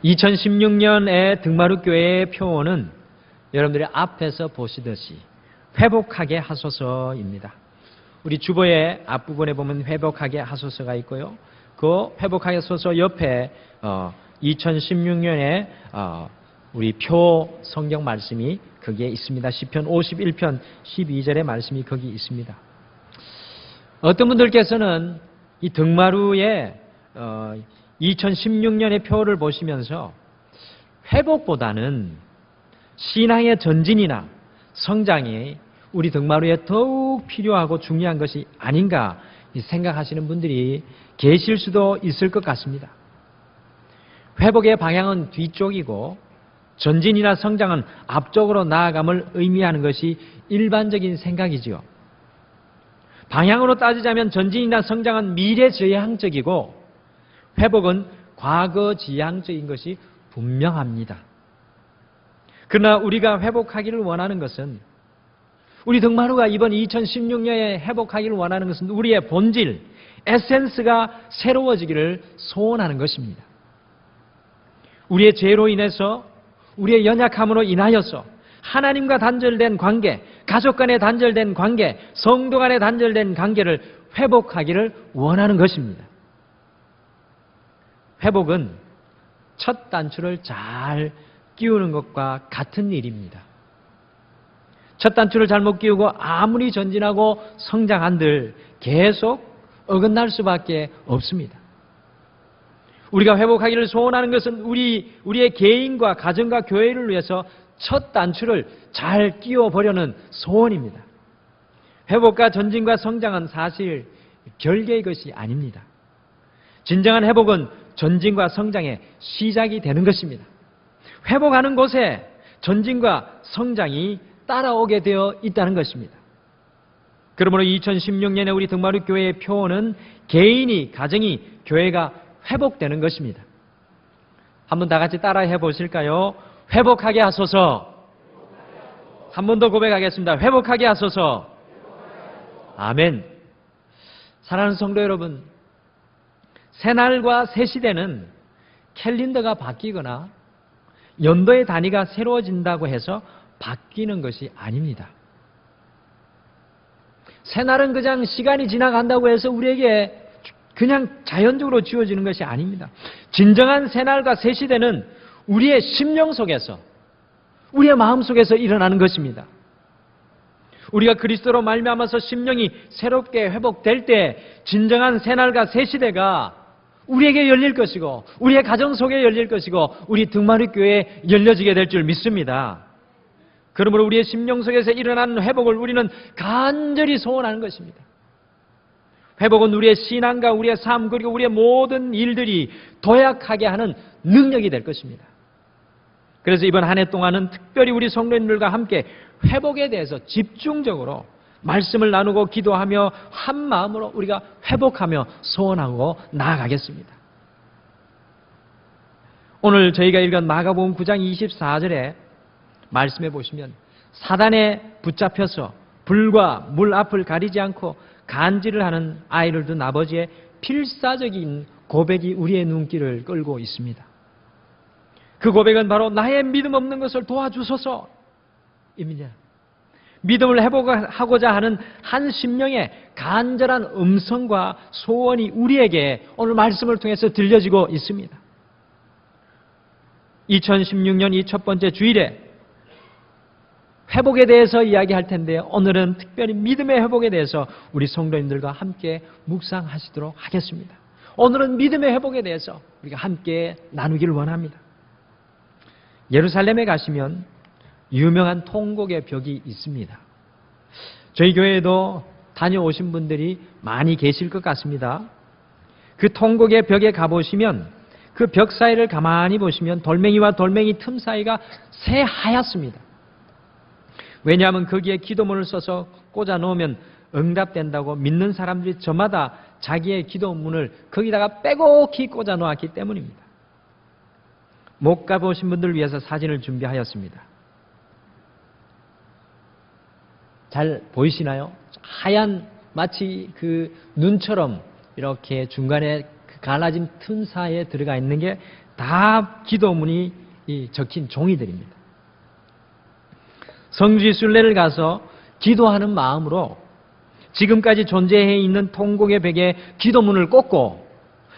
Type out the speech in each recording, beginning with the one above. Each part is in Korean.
2016년의 등마루교회의 표어는 여러분들이 앞에서 보시듯이 회복하게 하소서입니다. 우리 주보의 앞부분에 보면 회복하게 하소서가 있고요. 그 회복하게 하소서 옆에 2016년에 우리 표 성경 말씀이 거기에 있습니다. 시편 51편 12절의 말씀이 거기 있습니다. 어떤 분들께서는 이 등마루의 2016년의 표를 보시면서 회복보다는 신앙의 전진이나 성장이 우리 등마루에 더욱 필요하고 중요한 것이 아닌가 생각하시는 분들이 계실 수도 있을 것 같습니다. 회복의 방향은 뒤쪽이고 전진이나 성장은 앞쪽으로 나아감을 의미하는 것이 일반적인 생각이지요. 방향으로 따지자면 전진이나 성장은 미래지향적이고 회복은 과거지향적인 것이 분명합니다. 그러나 우리가 회복하기를 원하는 것은, 우리 등마루가 이번 2016년에 회복하기를 원하는 것은 우리의 본질, 에센스가 새로워지기를 소원하는 것입니다. 우리의 죄로 인해서, 우리의 연약함으로 인하여서 하나님과 단절된 관계, 가족 간의 단절된 관계, 성도 간의 단절된 관계를 회복하기를 원하는 것입니다. 회복은 첫 단추를 잘 끼우는 것과 같은 일입니다. 첫 단추를 잘못 끼우고 아무리 전진하고 성장한들 계속 어긋날 수밖에 없습니다. 우리가 회복하기를 소원하는 것은 우리의 개인과 가정과 교회를 위해서 첫 단추를 잘 끼워보려는 소원입니다. 회복과 전진과 성장은 사실 별개의 것이 아닙니다. 진정한 회복은 전진과 성장의 시작이 되는 것입니다. 회복하는 곳에 전진과 성장이 따라오게 되어 있다는 것입니다. 그러므로 2016년에 우리 등마루 교회의 표어는 개인이, 가정이, 교회가 회복되는 것입니다. 한번 다 같이 따라해 보실까요? 회복하게 하소서. 한 번 더 고백하겠습니다. 회복하게 하소서. 아멘. 사랑하는 성도 여러분, 새날과 새시대는 캘린더가 바뀌거나 연도의 단위가 새로워진다고 해서 바뀌는 것이 아닙니다. 새날은 그냥 시간이 지나간다고 해서 우리에게 그냥 자연적으로 주어지는 것이 아닙니다. 진정한 새날과 새시대는 우리의 심령 속에서, 우리의 마음 속에서 일어나는 것입니다. 우리가 그리스도로 말미암아서 심령이 새롭게 회복될 때 진정한 새날과 새시대가 우리에게 열릴 것이고, 우리의 가정 속에 열릴 것이고, 우리 등마루 교회에 열려지게 될 줄 믿습니다. 그러므로 우리의 심령 속에서 일어나는 회복을 우리는 간절히 소원하는 것입니다. 회복은 우리의 신앙과 우리의 삶, 그리고 우리의 모든 일들이 도약하게 하는 능력이 될 것입니다. 그래서 이번 한 해 동안은 특별히 우리 성도님들과 함께 회복에 대해서 집중적으로 말씀을 나누고 기도하며 한 마음으로 우리가 회복하며 소원하고 나아가겠습니다. 오늘 저희가 읽은 마가복음 9장 24절에 말씀해 보시면, 사단에 붙잡혀서 불과 물 앞을 가리지 않고 간질을 하는 아이를 둔 아버지의 필사적인 고백이 우리의 눈길을 끌고 있습니다. 그 고백은 바로 나의 믿음 없는 것을 도와주소서입니다. 믿음을 회복하고자 하는 한 심령의 간절한 음성과 소원이 우리에게 오늘 말씀을 통해서 들려지고 있습니다. 2016년 이 첫 번째 주일에 회복에 대해서 이야기할 텐데요. 오늘은 특별히 믿음의 회복에 대해서 우리 성도님들과 함께 묵상하시도록 하겠습니다. 오늘은 믿음의 회복에 대해서 우리가 함께 나누기를 원합니다. 예루살렘에 가시면 유명한 통곡의 벽이 있습니다. 저희 교회에도 다녀오신 분들이 많이 계실 것 같습니다. 그 통곡의 벽에 가보시면 그 벽 사이를 가만히 보시면 돌멩이와 돌멩이 틈 사이가 새하얗습니다. 왜냐하면 거기에 기도문을 써서 꽂아 놓으면 응답된다고 믿는 사람들이 저마다 자기의 기도문을 거기다가 빼곡히 꽂아 놓았기 때문입니다. 못 가보신 분들을 위해서 사진을 준비하였습니다. 잘 보이시나요? 하얀 마치 그 눈처럼 이렇게 중간에 그 갈라진 틈 사이에 들어가 있는 게 다 기도문이 적힌 종이들입니다. 성지 순례를 가서 기도하는 마음으로 지금까지 존재해 있는 통곡의 벽에 기도문을 꽂고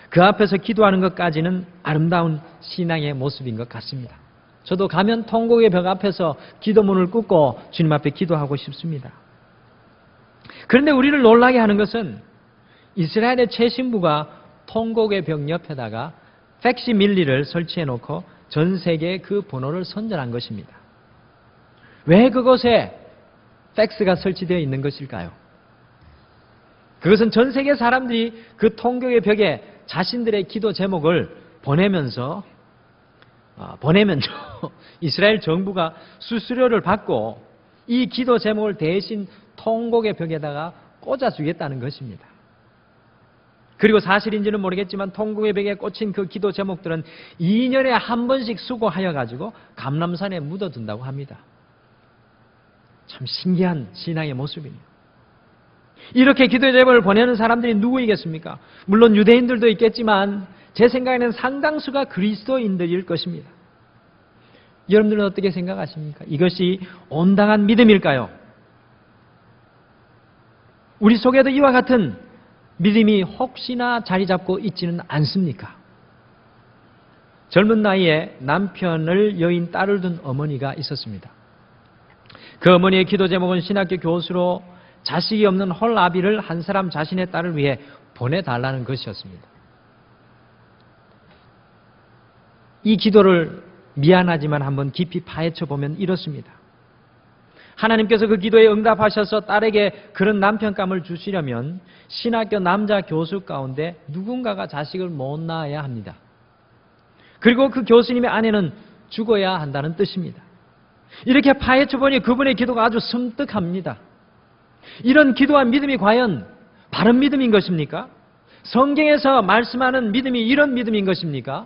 그 앞에서 기도하는 것까지는 아름다운 신앙의 모습인 것 같습니다. 저도 가면 통곡의 벽 앞에서 기도문을 꽂고 주님 앞에 기도하고 싶습니다. 그런데 우리를 놀라게 하는 것은 이스라엘의 최신부가 통곡의 벽 옆에다가 팩시밀리를 설치해 놓고 전 세계에 그 번호를 선전한 것입니다. 왜 그곳에 팩스가 설치되어 있는 것일까요? 그것은 전 세계 사람들이 그 통곡의 벽에 자신들의 기도 제목을 보내면서 이스라엘 정부가 수수료를 받고 이 기도 제목을 대신 통곡의 벽에다가 꽂아주겠다는 것입니다. 그리고 사실인지는 모르겠지만 통곡의 벽에 꽂힌 그 기도 제목들은 2년에 한 번씩 수거하여 가지고 감람산에 묻어둔다고 합니다. 참 신기한 신앙의 모습입니다. 이렇게 기도 제목을 보내는 사람들이 누구이겠습니까? 물론 유대인들도 있겠지만 제 생각에는 상당수가 그리스도인들일 것입니다. 여러분들은 어떻게 생각하십니까? 이것이 온당한 믿음일까요? 우리 속에도 이와 같은 믿음이 혹시나 자리 잡고 있지는 않습니까? 젊은 나이에 남편을 여인 딸을 둔 어머니가 있었습니다. 그 어머니의 기도 제목은 신학교 교수로 자식이 없는 홀아비를 한 사람 자신의 딸을 위해 보내달라는 것이었습니다. 이 기도를 미안하지만 한번 깊이 파헤쳐 보면 이렇습니다. 하나님께서 그 기도에 응답하셔서 딸에게 그런 남편감을 주시려면 신학교 남자 교수 가운데 누군가가 자식을 못 낳아야 합니다. 그리고 그 교수님의 아내는 죽어야 한다는 뜻입니다. 이렇게 파헤쳐 보니 그분의 기도가 아주 섬뜩합니다. 이런 기도와 믿음이 과연 바른 믿음인 것입니까? 성경에서 말씀하는 믿음이 이런 믿음인 것입니까?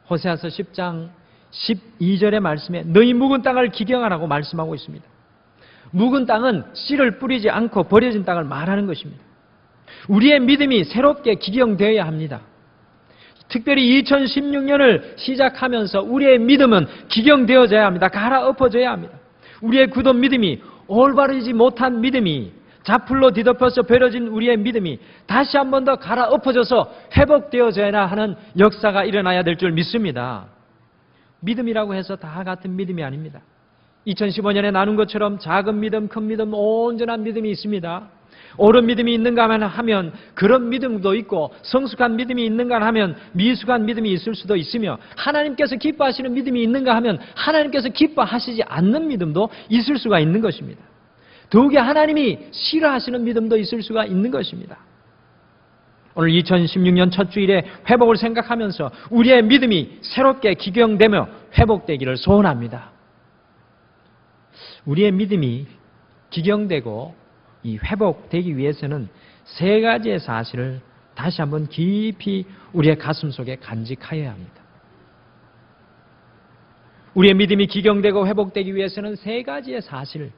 호세아서 10장 12절의 말씀에 너희 묵은 땅을 기경하라고 말씀하고 있습니다. 묵은 땅은 씨를 뿌리지 않고 버려진 땅을 말하는 것입니다. 우리의 믿음이 새롭게 기경되어야 합니다. 특별히 2016년을 시작하면서 우리의 믿음은 기경되어져야 합니다. 갈아엎어져야 합니다. 우리의 굳은 믿음이 올바르지 못한 믿음이 자풀로 뒤덮여서 버려진 우리의 믿음이 다시 한 번 더 갈아엎어져서 회복되어져야 하는 역사가 일어나야 될 줄 믿습니다. 믿음이라고 해서 다 같은 믿음이 아닙니다. 2015년에 나눈 것처럼 작은 믿음, 큰 믿음, 온전한 믿음이 있습니다. 옳은 믿음이 있는가 하면 그런 믿음도 있고 성숙한 믿음이 있는가 하면 미숙한 믿음이 있을 수도 있으며 하나님께서 기뻐하시는 믿음이 있는가 하면 하나님께서 기뻐하시지 않는 믿음도 있을 수가 있는 것입니다. 더욱이 하나님이 싫어하시는 믿음도 있을 수가 있는 것입니다. 오늘 2016년 첫 주일에 회복을 생각하면서 우리의 믿음이 새롭게 기경되며 회복되기를 소원합니다. 우리의 믿음이 기경되고 이 회복되기 위해서는 세 가지의 사실을 다시 한번 깊이 우리의 가슴 속에 간직하여야 합니다. 우리의 믿음이 기경되고 회복되기 위해서는 세 가지의 사실,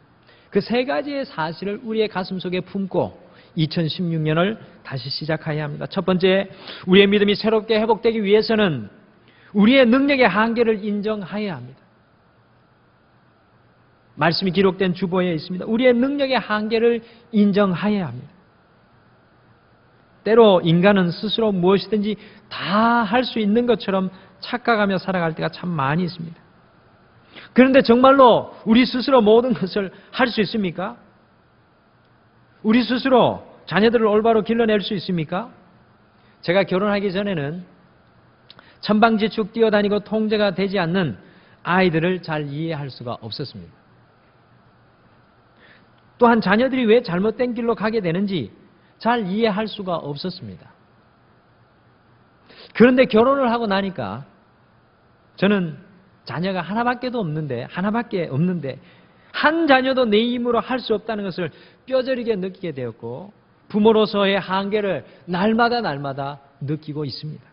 그 세 가지의 사실을 우리의 가슴 속에 품고 2016년을 다시 시작해야 합니다. 첫 번째, 우리의 믿음이 새롭게 회복되기 위해서는 우리의 능력의 한계를 인정해야 합니다. 말씀이 기록된 주보에 있습니다. 우리의 능력의 한계를 인정해야 합니다. 때로 인간은 스스로 무엇이든지 다 할 수 있는 것처럼 착각하며 살아갈 때가 참 많이 있습니다. 그런데 정말로 우리 스스로 모든 것을 할 수 있습니까? 우리 스스로 자녀들을 올바로 길러낼 수 있습니까? 제가 결혼하기 전에는 천방지축 뛰어다니고 통제가 되지 않는 아이들을 잘 이해할 수가 없었습니다. 또한 자녀들이 왜 잘못된 길로 가게 되는지 잘 이해할 수가 없었습니다. 그런데 결혼을 하고 나니까 저는 자녀가 하나밖에 없는데 한 자녀도 내 힘으로 할 수 없다는 것을 뼈저리게 느끼게 되었고 부모로서의 한계를 날마다 느끼고 있습니다.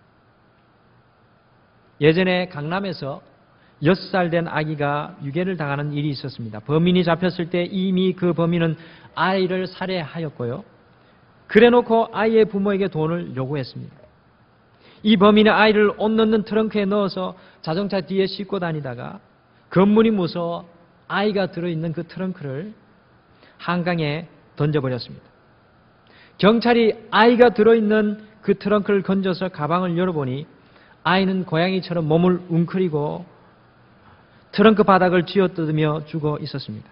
예전에 강남에서 6살 된 아기가 유괴를 당하는 일이 있었습니다. 범인이 잡혔을 때 이미 그 범인은 아이를 살해하였고요. 그래놓고 아이의 부모에게 돈을 요구했습니다. 이 범인의 아이를 옷 넣는 트렁크에 넣어서 자동차 뒤에 싣고 다니다가 검문이 무서워 아이가 들어있는 그 트렁크를 한강에 던져버렸습니다. 경찰이 아이가 들어있는 그 트렁크를 건져서 가방을 열어보니 아이는 고양이처럼 몸을 웅크리고 트렁크 바닥을 쥐어뜯으며 죽어 있었습니다.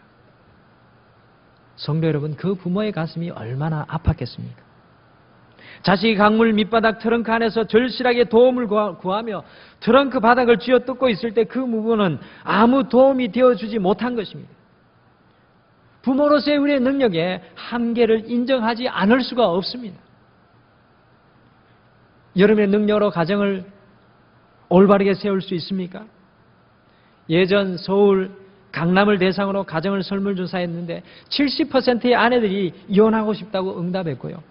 성도 여러분, 그 부모의 가슴이 얼마나 아팠겠습니까? 자식이 강물 밑바닥 트렁크 안에서 절실하게 도움을 구하며 트렁크 바닥을 쥐어뜯고 있을 때 그 부모는 아무 도움이 되어주지 못한 것입니다. 부모로서의 우리의 능력에 한계를 인정하지 않을 수가 없습니다. 여러분의 능력으로 가정을 올바르게 세울 수 있습니까? 예전 서울 강남을 대상으로 가정을 설문조사했는데 70%의 아내들이 이혼하고 싶다고 응답했고요.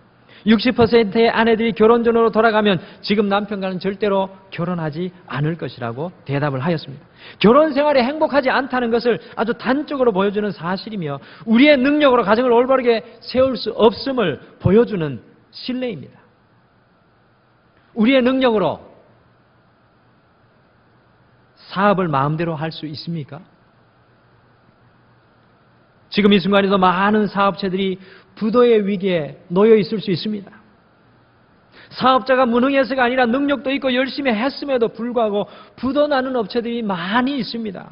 60%의 아내들이 결혼 전으로 돌아가면 지금 남편과는 절대로 결혼하지 않을 것이라고 대답을 하였습니다. 결혼 생활이 행복하지 않다는 것을 아주 단적으로 보여주는 사실이며 우리의 능력으로 가정을 올바르게 세울 수 없음을 보여주는 신뢰입니다. 우리의 능력으로 사업을 마음대로 할 수 있습니까? 지금 이 순간에도 많은 사업체들이 부도의 위기에 놓여 있을 수 있습니다. 사업자가 무능해서가 아니라 능력도 있고 열심히 했음에도 불구하고 부도나는 업체들이 많이 있습니다.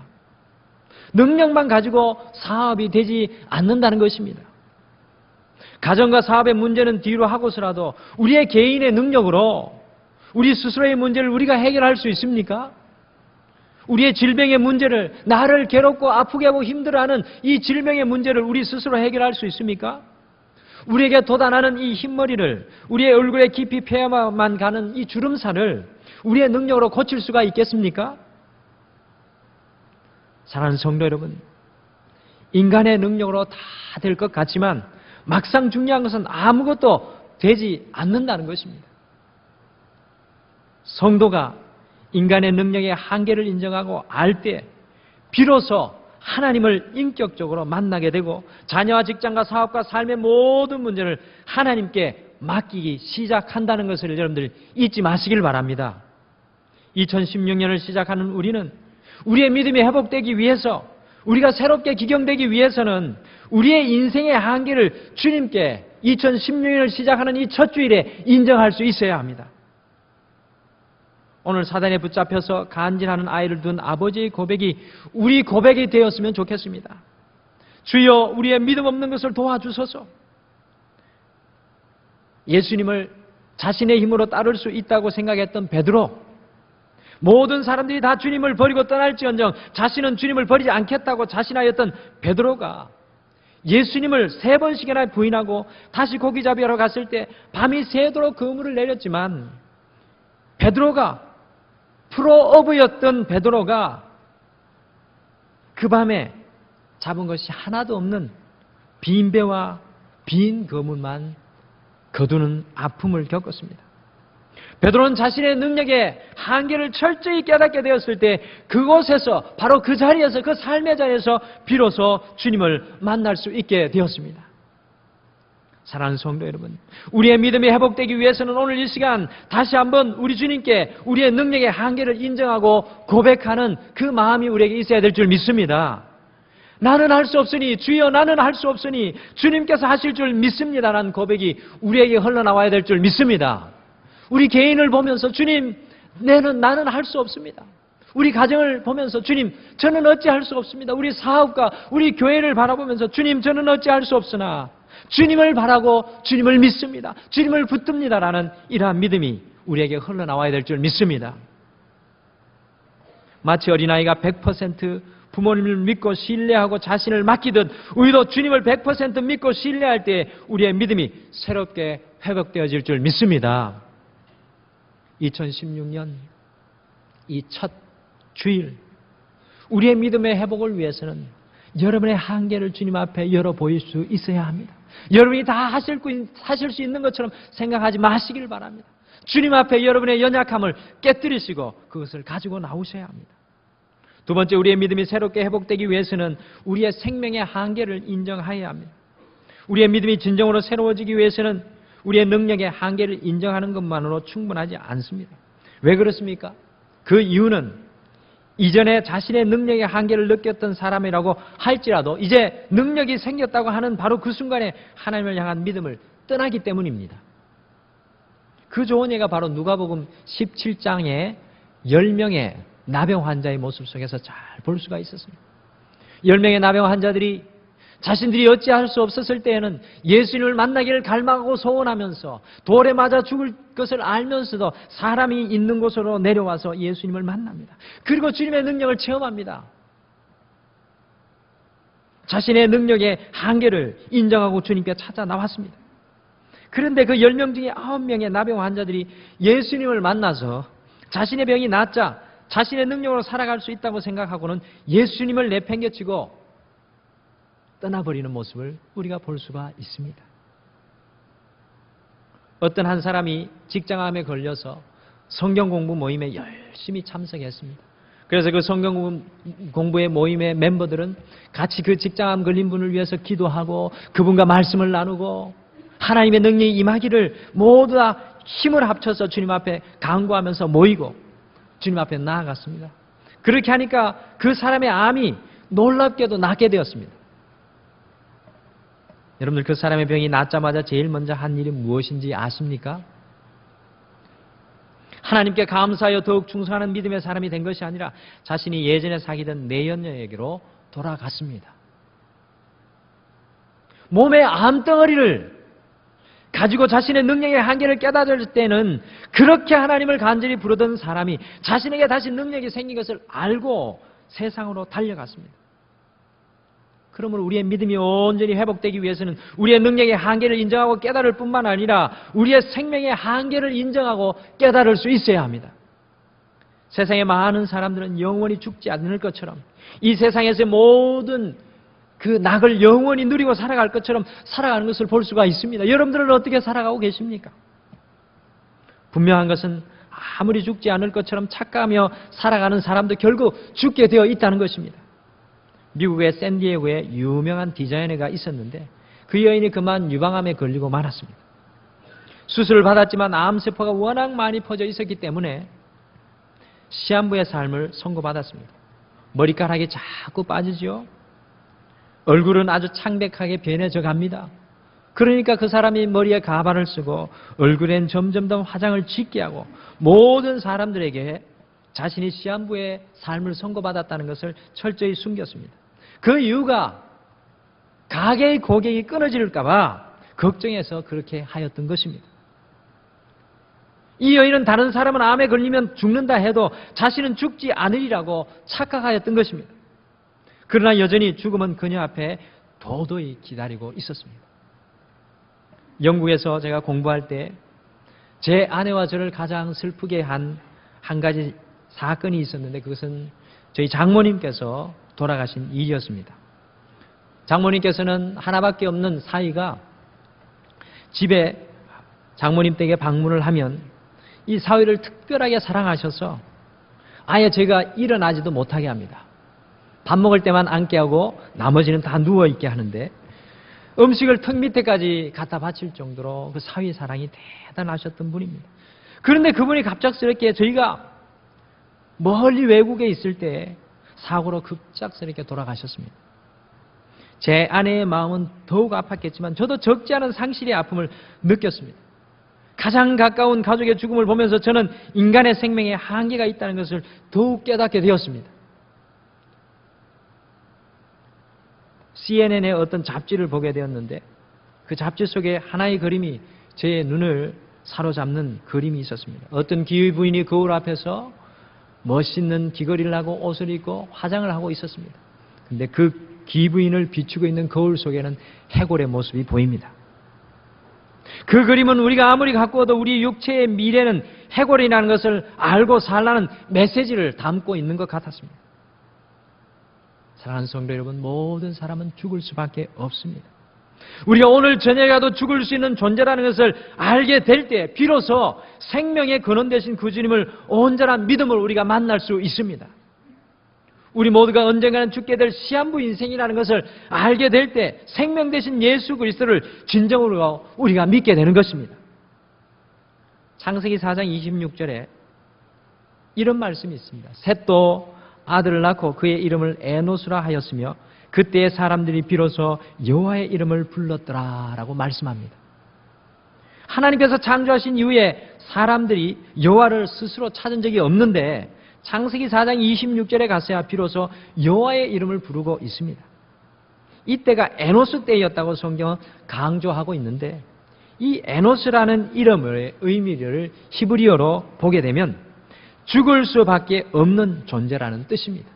능력만 가지고 사업이 되지 않는다는 것입니다. 가정과 사업의 문제는 뒤로 하고서라도 우리의 개인의 능력으로 우리 스스로의 문제를 우리가 해결할 수 있습니까? 우리의 질병의 문제를, 나를 괴롭고 아프게 하고 힘들어하는 이 질병의 문제를 우리 스스로 해결할 수 있습니까? 우리에게 돋아나는 이 흰머리를, 우리의 얼굴에 깊이 패야만 가는 이 주름살을 우리의 능력으로 고칠 수가 있겠습니까? 사랑하는 성도 여러분, 인간의 능력으로 다 될 것 같지만 막상 중요한 것은 아무것도 되지 않는다는 것입니다. 성도가 인간의 능력의 한계를 인정하고 알 때 비로소 하나님을 인격적으로 만나게 되고 자녀와 직장과 사업과 삶의 모든 문제를 하나님께 맡기기 시작한다는 것을 여러분들 잊지 마시길 바랍니다. 2016년을 시작하는 우리는 우리의 믿음이 회복되기 위해서, 우리가 새롭게 기경되기 위해서는 우리의 인생의 한계를 주님께 2016년을 시작하는 이 첫 주일에 인정할 수 있어야 합니다. 오늘 사단에 붙잡혀서 간질하는 아이를 둔 아버지의 고백이 우리 고백이 되었으면 좋겠습니다. 주여, 우리의 믿음 없는 것을 도와주소서. 예수님을 자신의 힘으로 따를 수 있다고 생각했던 베드로, 모든 사람들이 다 주님을 버리고 떠날지언정 자신은 주님을 버리지 않겠다고 자신하였던 베드로가 예수님을 3번씩이나 부인하고 다시 고기잡이하러 갔을 때 밤이 새도록 그물을 내렸지만 베드로가, 프로어브였던 베드로가 그 밤에 잡은 것이 하나도 없는 빈 배와 빈 그물만 거두는 아픔을 겪었습니다. 베드로는 자신의 능력의 한계를 철저히 깨닫게 되었을 때 그곳에서, 바로 그 자리에서, 그 삶의 자리에서 비로소 주님을 만날 수 있게 되었습니다. 사랑하는 성도 여러분, 우리의 믿음이 회복되기 위해서는 오늘 이 시간 다시 한번 우리 주님께 우리의 능력의 한계를 인정하고 고백하는 그 마음이 우리에게 있어야 될 줄 믿습니다. 나는 할 수 없으니, 주여 나는 할 수 없으니 주님께서 하실 줄 믿습니다라는 고백이 우리에게 흘러나와야 될 줄 믿습니다. 우리 개인을 보면서 주님, 나는 할 수 없습니다. 우리 가정을 보면서 주님, 저는 어찌할 수 없습니다. 우리 사업과 우리 교회를 바라보면서 주님, 저는 어찌할 수 없으나 주님을 바라고 주님을 믿습니다. 주님을 붙듭니다라는 이러한 믿음이 우리에게 흘러나와야 될 줄 믿습니다. 마치 어린아이가 100% 부모님을 믿고 신뢰하고 자신을 맡기듯 우리도 주님을 100% 믿고 신뢰할 때 우리의 믿음이 새롭게 회복되어질 줄 믿습니다. 2016년 이 첫 주일, 우리의 믿음의 회복을 위해서는 여러분의 한계를 주님 앞에 열어 보일 수 있어야 합니다. 여러분이 다 하실 수 있는 것처럼 생각하지 마시길 바랍니다. 주님 앞에 여러분의 연약함을 깨뜨리시고 그것을 가지고 나오셔야 합니다. 두 번째, 우리의 믿음이 새롭게 회복되기 위해서는 우리의 생명의 한계를 인정해야 합니다. 우리의 믿음이 진정으로 새로워지기 위해서는 우리의 능력의 한계를 인정하는 것만으로 충분하지 않습니다. 왜 그렇습니까? 그 이유는 이전에 자신의 능력의 한계를 느꼈던 사람이라고 할지라도 이제 능력이 생겼다고 하는 바로 그 순간에 하나님을 향한 믿음을 떠나기 때문입니다. 그 좋은 예가 바로 누가복음 17장의 10명의 나병 환자의 모습 속에서 잘 볼 수가 있었습니다. 10명의 나병 환자들이 자신들이 어찌할 수 없었을 때에는 예수님을 만나기를 갈망하고 소원하면서 돌에 맞아 죽을 것을 알면서도 사람이 있는 곳으로 내려와서 예수님을 만납니다. 그리고 주님의 능력을 체험합니다. 자신의 능력의 한계를 인정하고 주님께 찾아 나왔습니다. 그런데 그 10명 중에 9명의 나병 환자들이 예수님을 만나서 자신의 병이 낫자 자신의 능력으로 살아갈 수 있다고 생각하고는 예수님을 내팽개치고 떠나버리는 모습을 우리가 볼 수가 있습니다. 어떤 한 사람이 직장암에 걸려서 성경 공부 모임에 열심히 참석했습니다. 그래서 그 성경 공부의 모임의 멤버들은 같이 그 직장암 걸린 분을 위해서 기도하고 그분과 말씀을 나누고 하나님의 능력이 임하기를 모두 다 힘을 합쳐서 주님 앞에 간구하면서 모이고 주님 앞에 나아갔습니다. 그렇게 하니까 그 사람의 암이 놀랍게도 낫게 되었습니다. 여러분들 그 사람의 병이 낫자마자 제일 먼저 한 일이 무엇인지 아십니까? 하나님께 감사하여 더욱 충성하는 믿음의 사람이 된 것이 아니라 자신이 예전에 사귀던 내연녀에게로 돌아갔습니다. 몸의 암덩어리를 가지고 자신의 능력의 한계를 깨달을 때는 그렇게 하나님을 간절히 부르던 사람이 자신에게 다시 능력이 생긴 것을 알고 세상으로 달려갔습니다. 그러므로 우리의 믿음이 온전히 회복되기 위해서는 우리의 능력의 한계를 인정하고 깨달을 뿐만 아니라 우리의 생명의 한계를 인정하고 깨달을 수 있어야 합니다. 세상의 많은 사람들은 영원히 죽지 않을 것처럼 이 세상에서의 모든 그 낙을 영원히 누리고 살아갈 것처럼 살아가는 것을 볼 수가 있습니다. 여러분들은 어떻게 살아가고 계십니까? 분명한 것은 아무리 죽지 않을 것처럼 착각하며 살아가는 사람도 결국 죽게 되어 있다는 것입니다. 미국의 샌디에고에 유명한 디자이너가 있었는데 그 여인이 그만 유방암에 걸리고 말았습니다. 수술을 받았지만 암세포가 워낙 많이 퍼져 있었기 때문에 시한부의 삶을 선고받았습니다. 머리카락이 자꾸 빠지죠. 얼굴은 아주 창백하게 변해져 갑니다. 그러니까 그 사람이 머리에 가발을 쓰고 얼굴엔 점점 더 화장을 짙게 하고 모든 사람들에게 자신이 시한부의 삶을 선고받았다는 것을 철저히 숨겼습니다. 그 이유가 가게의 고객이 끊어질까 봐 걱정해서 그렇게 하였던 것입니다. 이 여인은 다른 사람은 암에 걸리면 죽는다 해도 자신은 죽지 않으리라고 착각하였던 것입니다. 그러나 여전히 죽음은 그녀 앞에 도도히 기다리고 있었습니다. 영국에서 제가 공부할 때 제 아내와 저를 가장 슬프게 한 가지 사건이 있었는데 그것은 저희 장모님께서 돌아가신 일이었습니다. 장모님께서는 하나밖에 없는 사위가 집에 장모님 댁에 방문을 하면 이 사위를 특별하게 사랑하셔서 아예 제가 일어나지도 못하게 합니다. 밥 먹을 때만 앉게 하고 나머지는 다 누워있게 하는데 음식을 턱 밑에까지 갖다 바칠 정도로 그 사위 사랑이 대단하셨던 분입니다. 그런데 그분이 갑작스럽게 저희가 멀리 외국에 있을 때 사고로 급작스럽게 돌아가셨습니다. 제 아내의 마음은 더욱 아팠겠지만 저도 적지 않은 상실의 아픔을 느꼈습니다. 가장 가까운 가족의 죽음을 보면서 저는 인간의 생명에 한계가 있다는 것을 더욱 깨닫게 되었습니다. CNN의 어떤 잡지를 보게 되었는데 그 잡지 속에 하나의 그림이 제 눈을 사로잡는 그림이 있었습니다. 어떤 기부인이 거울 앞에서 멋있는 귀걸이를 하고 옷을 입고 화장을 하고 있었습니다. 그런데 그 기부인을 비추고 있는 거울 속에는 해골의 모습이 보입니다. 그 그림은 우리가 아무리 가꾸어도 우리 육체의 미래는 해골이라는 것을 알고 살라는 메시지를 담고 있는 것 같았습니다. 사랑하는 성도 여러분, 모든 사람은 죽을 수밖에 없습니다. 우리가 오늘 저녁에라도 죽을 수 있는 존재라는 것을 알게 될 때 비로소 생명의 근원 되신 그 주님을 온전한 믿음으로 우리가 만날 수 있습니다. 우리 모두가 언젠가는 죽게 될 시한부 인생이라는 것을 알게 될 때 생명 되신 예수 그리스도를 진정으로 우리가 믿게 되는 것입니다. 창세기 4장 26절에 이런 말씀이 있습니다. 셋도 아들을 낳고 그의 이름을 에노스라 하였으며 그때의 사람들이 비로소 여호와의 이름을 불렀더라라고 말씀합니다. 하나님께서 창조하신 이후에 사람들이 여호와를 스스로 찾은 적이 없는데 창세기 4장 26절에 가서야 비로소 여호와의 이름을 부르고 있습니다. 이때가 에노스 때였다고 성경은 강조하고 있는데 이 에노스라는 이름의 의미를 히브리어로 보게 되면 죽을 수밖에 없는 존재라는 뜻입니다.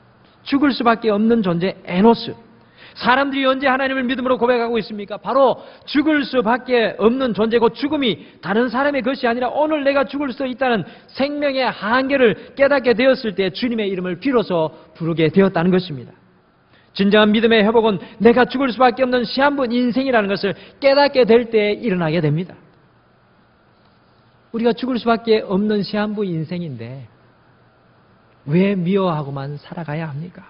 죽을 수밖에 없는 존재 에노스. 사람들이 언제 하나님을 믿음으로 고백하고 있습니까? 바로 죽을 수밖에 없는 존재고 죽음이 다른 사람의 것이 아니라 오늘 내가 죽을 수 있다는 생명의 한계를 깨닫게 되었을 때 주님의 이름을 비로소 부르게 되었다는 것입니다. 진정한 믿음의 회복은 내가 죽을 수밖에 없는 시한부 인생이라는 것을 깨닫게 될 때 일어나게 됩니다. 우리가 죽을 수밖에 없는 시한부 인생인데 왜 미워하고만 살아가야 합니까?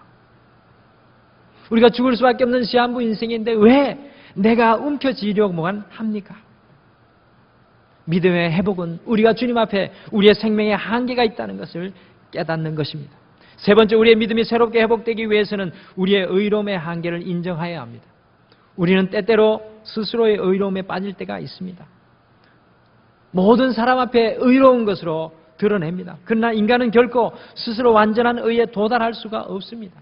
우리가 죽을 수밖에 없는 시한부 인생인데 왜 내가 움켜쥐려고만 합니까? 믿음의 회복은 우리가 주님 앞에 우리의 생명의 한계가 있다는 것을 깨닫는 것입니다. 세 번째, 우리의 믿음이 새롭게 회복되기 위해서는 우리의 의로움의 한계를 인정해야 합니다. 우리는 때때로 스스로의 의로움에 빠질 때가 있습니다. 모든 사람 앞에 의로운 것으로 드러냅니다. 그러나 인간은 결코 스스로 완전한 의에 도달할 수가 없습니다.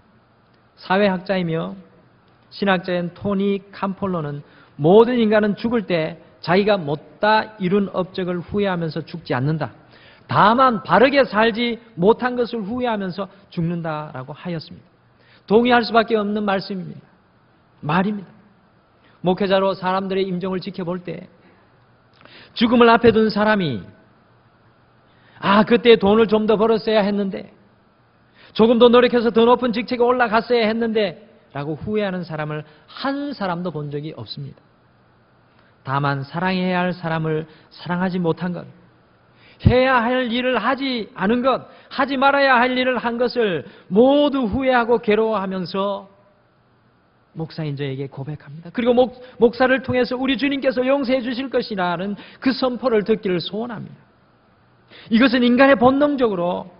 사회학자이며 신학자인 토니 캄폴로는 모든 인간은 죽을 때 자기가 못다 이룬 업적을 후회하면서 죽지 않는다. 다만 바르게 살지 못한 것을 후회하면서 죽는다라고 하였습니다. 동의할 수밖에 없는 말씀입니다. 말입니다. 목회자로 사람들의 임종을 지켜볼 때 죽음을 앞에 둔 사람이 그때 돈을 좀 더 벌었어야 했는데 조금 더 노력해서 더 높은 직책에 올라갔어야 했는데 라고 후회하는 사람을 한 사람도 본 적이 없습니다. 다만 사랑해야 할 사람을 사랑하지 못한 것, 해야 할 일을 하지 않은 것, 하지 말아야 할 일을 한 것을 모두 후회하고 괴로워하면서 목사인 저에게 고백합니다. 그리고 목사를 통해서 우리 주님께서 용서해 주실 것이라는 그 선포를 듣기를 소원합니다. 이것은 인간은 본능적으로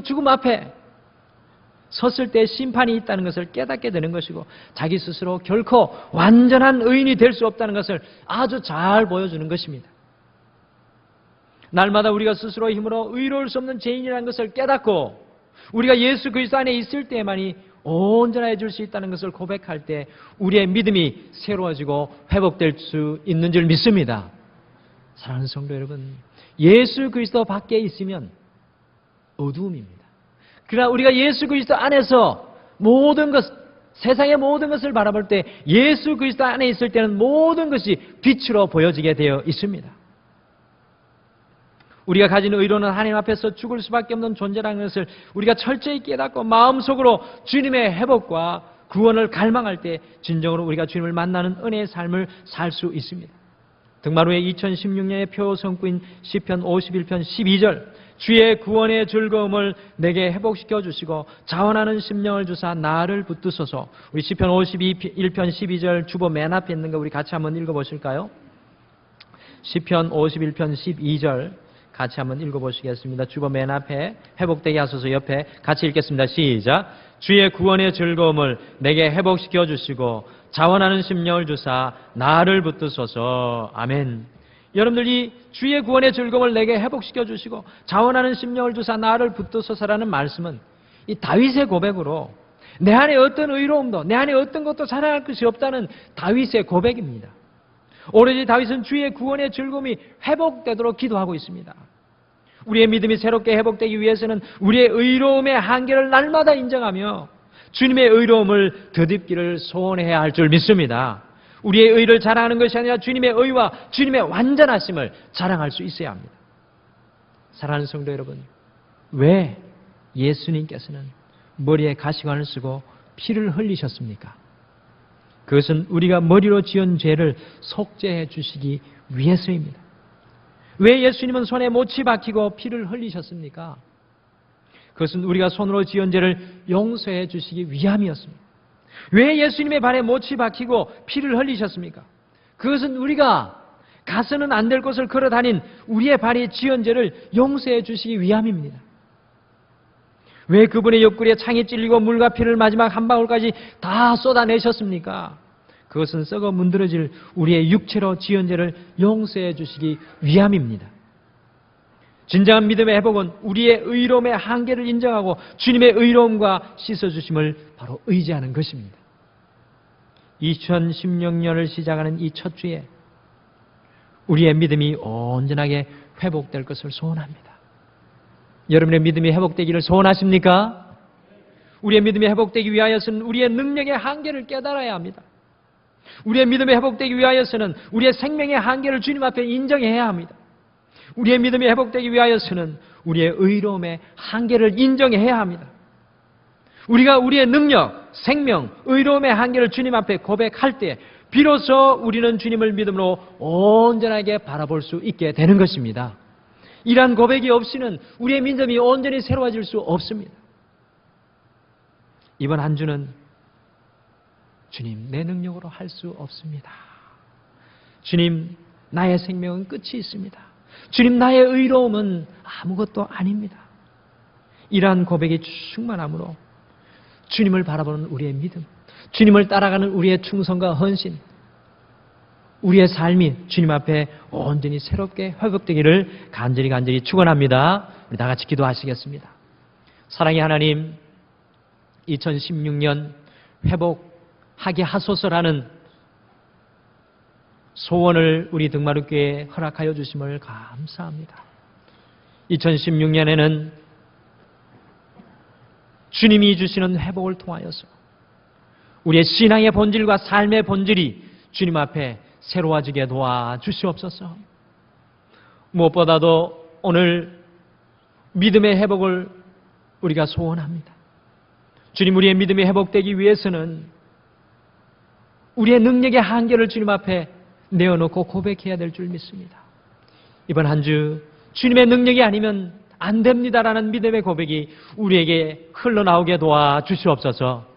죽음 앞에 섰을 때 심판이 있다는 것을 깨닫게 되는 것이고 자기 스스로 결코 완전한 의인이 될 수 없다는 것을 아주 잘 보여주는 것입니다. 날마다 우리가 스스로의 힘으로 의로울 수 없는 죄인이라는 것을 깨닫고 우리가 예수 그리스도 안에 있을 때만이 온전해 줄 수 있다는 것을 고백할 때 우리의 믿음이 새로워지고 회복될 수 있는 줄 믿습니다. 사랑하는 성도 여러분, 예수 그리스도 밖에 있으면 어두움입니다. 그러나 우리가 예수 그리스도 안에서 모든 것, 세상의 모든 것을 바라볼 때 예수 그리스도 안에 있을 때는 모든 것이 빛으로 보여지게 되어 있습니다. 우리가 가진 의로는 하나님 앞에서 죽을 수밖에 없는 존재라는 것을 우리가 철저히 깨닫고 마음속으로 주님의 회복과 구원을 갈망할 때 진정으로 우리가 주님을 만나는 은혜의 삶을 살 수 있습니다. 등말 후에 2016년의 표성구인 시편 51편 12절 주의 구원의 즐거움을 내게 회복시켜 주시고 자원하는 심령을 주사 나를 붙드소서. 우리 시편 51편 12절 주보 맨 앞에 있는 거 우리 같이 한번 읽어보실까요? 시편 51편 12절 같이 한번 읽어보시겠습니다. 주보 맨 앞에 회복되게 하소서 옆에 같이 읽겠습니다. 시작. 주의 구원의 즐거움을 내게 회복시켜 주시고 자원하는 심령을 주사 나를 붙드소서. 아멘. 여러분들이 주의 구원의 즐거움을 내게 회복시켜 주시고 자원하는 심령을 주사 나를 붙드소서라는 말씀은 이 다윗의 고백으로 내 안에 어떤 의로움도 내 안에 어떤 것도 자랑할 것이 없다는 다윗의 고백입니다. 오로지 다윗은 주의 구원의 즐거움이 회복되도록 기도하고 있습니다. 우리의 믿음이 새롭게 회복되기 위해서는 우리의 의로움의 한계를 날마다 인정하며 주님의 의로움을 덧입기를 소원해야 할 줄 믿습니다. 우리의 의를 자랑하는 것이 아니라 주님의 의와 주님의 완전하심을 자랑할 수 있어야 합니다. 사랑하는 성도 여러분, 왜 예수님께서는 머리에 가시관을 쓰고 피를 흘리셨습니까? 그것은 우리가 머리로 지은 죄를 속죄해 주시기 위해서입니다. 왜 예수님은 손에 못이 박히고 피를 흘리셨습니까? 그것은 우리가 손으로 지은 죄를 용서해 주시기 위함이었습니다. 왜 예수님의 발에 못이 박히고 피를 흘리셨습니까? 그것은 우리가 가서는 안 될 곳을 걸어다닌 우리의 발에 지은 죄를 용서해 주시기 위함입니다. 왜 그분의 옆구리에 창이 찔리고 물과 피를 마지막 한 방울까지 다 쏟아내셨습니까? 그것은 썩어 문드러질 우리의 육체로 지은 죄를 용서해 주시기 위함입니다. 진정한 믿음의 회복은 우리의 의로움의 한계를 인정하고 주님의 의로움과 씻어주심을 바로 의지하는 것입니다. 2016년을 시작하는 이 첫 주에 우리의 믿음이 온전하게 회복될 것을 소원합니다. 여러분의 믿음이 회복되기를 소원하십니까? 우리의 믿음이 회복되기 위하여서는 우리의 능력의 한계를 깨달아야 합니다. 우리의 믿음이 회복되기 위하여서는 우리의 생명의 한계를 주님 앞에 인정해야 합니다. 우리의 믿음이 회복되기 위하여서는 우리의 의로움의 한계를 인정해야 합니다. 우리가 우리의 능력, 생명, 의로움의 한계를 주님 앞에 고백할 때 비로소 우리는 주님을 믿음으로 온전하게 바라볼 수 있게 되는 것입니다. 이러한 고백이 없이는 우리의 믿음이 온전히 새로워질 수 없습니다. 이번 한 주는 주님, 내 능력으로 할 수 없습니다. 주님, 나의 생명은 끝이 있습니다. 주님, 나의 의로움은 아무것도 아닙니다. 이러한 고백이 충만함으로 주님을 바라보는 우리의 믿음, 주님을 따라가는 우리의 충성과 헌신, 우리의 삶이 주님 앞에 온전히 새롭게 회복되기를 간절히 축원합니다. 우리 다 같이 기도하시겠습니다. 사랑의 하나님, 2016년 회복하게 하소서라는 소원을 우리 등마룻교회에 허락하여 주심을 감사합니다. 2016년에는 주님이 주시는 회복을 통하여서 우리의 신앙의 본질과 삶의 본질이 주님 앞에 새로워지게 도와주시옵소서. 무엇보다도 오늘 믿음의 회복을 우리가 소원합니다. 주님, 우리의 믿음이 회복되기 위해서는 우리의 능력의 한계를 주님 앞에 내어놓고 고백해야 될 줄 믿습니다. 이번 한 주 주님의 능력이 아니면 안 됩니다라는 믿음의 고백이 우리에게 흘러나오게 도와주시옵소서.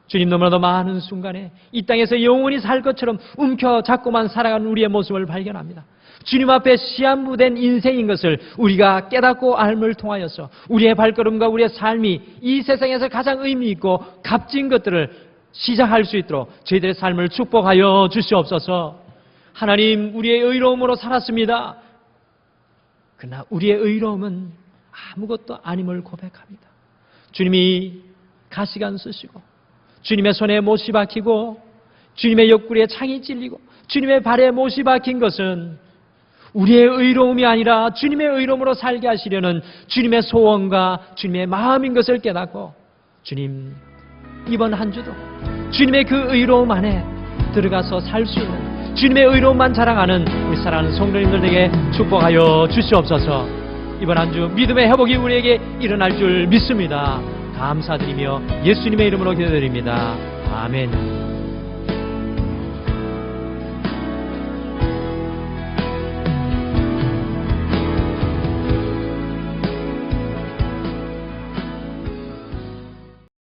주님, 너무나도 많은 순간에 이 땅에서 영원히 살 것처럼 움켜잡고만 살아가는 우리의 모습을 발견합니다. 주님 앞에 시한부된 인생인 것을 우리가 깨닫고 알을 통하여서 우리의 발걸음과 우리의 삶이 이 세상에서 가장 의미 있고 값진 것들을 시작할 수 있도록 저희들의 삶을 축복하여 주시옵소서. 하나님, 우리의 의로움으로 살았습니다. 그러나 우리의 의로움은 아무것도 아님을 고백합니다. 주님이 가시관 쓰시고 주님의 손에 못이 박히고 주님의 옆구리에 창이 찔리고 주님의 발에 못이 박힌 것은 우리의 의로움이 아니라 주님의 의로움으로 살게 하시려는 주님의 소원과 주님의 마음인 것을 깨닫고, 주님, 이번 한 주도 주님의 그 의로움 안에 들어가서 살 수 있는 주님의 의로움만 자랑하는 우리 사랑하는 성도님들에게 축복하여 주시옵소서. 이번 한 주 믿음의 회복이 우리에게 일어날 줄 믿습니다. 감사드리며 예수님의 이름으로 기도드립니다. 아멘.